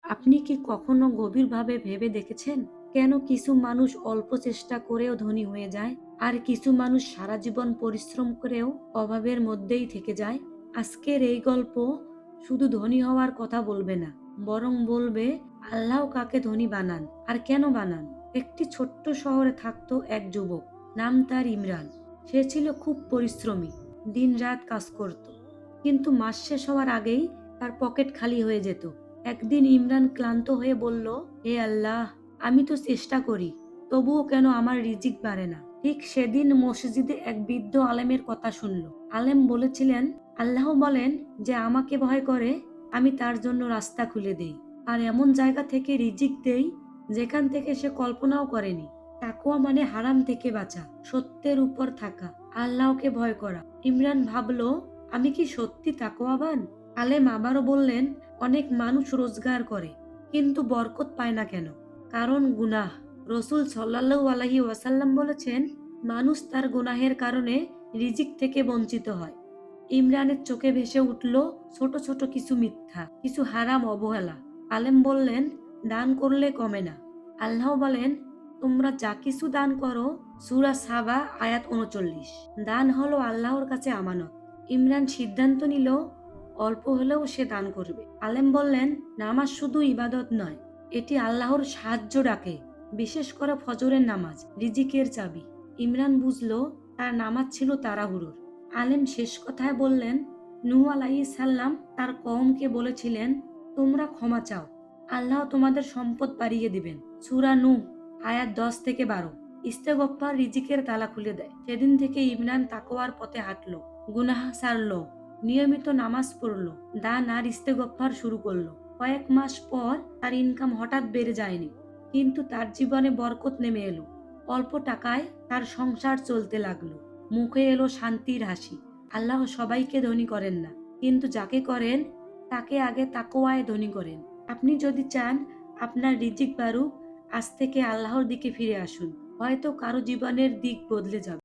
আপনি কি কখনো গভীরভাবে ভেবে দেখেছেন কেন কিছু মানুষ অল্প চেষ্টা করেও ধনী হয়ে যায় আর কিছু মানুষ সারা জীবন পরিশ্রম করেও অভাবের মধ্যেই থেকে যায়? আজকের এই গল্প শুধু ধনী হওয়ার কথা বলবে না, বরং বলবে আল্লাহ কাকে ধনী বানান আর কেন বানান। একটি ছোট্ট শহরে থাকতো এক যুবক, নাম তার ইমরান। সে ছিল খুব পরিশ্রমী, দিনরাত কাজ করত, কিন্তু মাস শেষ হওয়ার আগেই তার পকেট খালি হয়ে যেত। একদিন ইমরান ক্লান্ত হয়ে বলল, হে আল্লাহ, আমি তো চেষ্টা করি, তবুও কেন আমার রিজিক বাড়ে না। ঠিক সেদিন মসজিদে এক বৃদ্ধ আলেমের কথা শুনল। আলেম বলেছিলেন, আল্লাহ বলেন যে আমাকে ভয় করে আমি তার জন্য রাস্তা খুলে দেই, আর এমন জায়গা থেকে রিজিক দেই যেখান থেকে সে কল্পনাও করেনি। তাকওয়া মানে হারাম থেকে বাঁচা, সত্যের উপর থাকা, আল্লাহকে ভয় করা। ইমরান ভাবল, আমি কি সত্যি তাকওয়াবান? আলেম আবারও বললেন, অনেক মানুষ রোজগার করে কিন্তু বরকত পায় না কেন? কারণ গুনাহ। রসুল সাল্লাল্লাহু আলাইহি ওয়াসাল্লাম বলেছেন, মানুষ তার গুনাহের কারণে রিজিক থেকে বঞ্চিত হয়। ইমরানের চোখে ভেসে উঠল ছোট ছোট কিছু মিথ্যা, কিছু হারাম, অবহেলা। আলেম বললেন, দান করলে কমে না। আল্লাহ বলেন, তোমরা যা কিছু দান করো, সূরা সাবা আয়াত ৩৯। দান হলো আল্লাহর কাছে আমানত। ইমরান সিদ্ধান্ত নিল অল্প হলেও সে দান করবে। আলেম বললেন, নামাজ শুধু ইবাদত নয়, এটি আল্লাহর সাহায্য ডাকে, বিশেষ করে ফজরের নামাজ রিজিকের চাবি। ইমরান বুঝলো তার নামাজ ছিল তাড়াহুড়োর। আলেম শেষ কথায় বললেন, নূহ আলাইহিস সালাম তার কওমকে বলেছিলেন, তোমরা ক্ষমা চাও, আল্লাহ তোমাদের সম্পদ বাড়িয়ে দিবেন। সূরা নূহ আয়াত ১০ থেকে ১২। ইস্তেগফার রিজিকের তালা খুলে দেয়। সেদিন থেকে ইমরান তাকওয়ার পথে হাঁটলো, গুনাহ ছাড়লো, নিয়মিত নামাজ পড়লো, দান আর ইস্তেগফার শুরু করলো। কয়েক মাস পর তার ইনকাম হঠাৎ বেড়ে যায়নি, কিন্তু তার জীবনে বরকত নেমে এলো। অল্প টাকায় তার সংসার চলতে লাগলো। মুখে এলো শান্তির হাসি। আল্লাহ সবাইকে ধনী করেন না, কিন্তু যাকে করেন তাকে আগে তাকওয়ায় ধনী করেন। আপনি যদি চান আপনার রিজিক বাড়ুক, আজ থেকে আল্লাহর দিকে ফিরে আসুন। হয়তো কারো জীবনের দিক বদলে যাবে।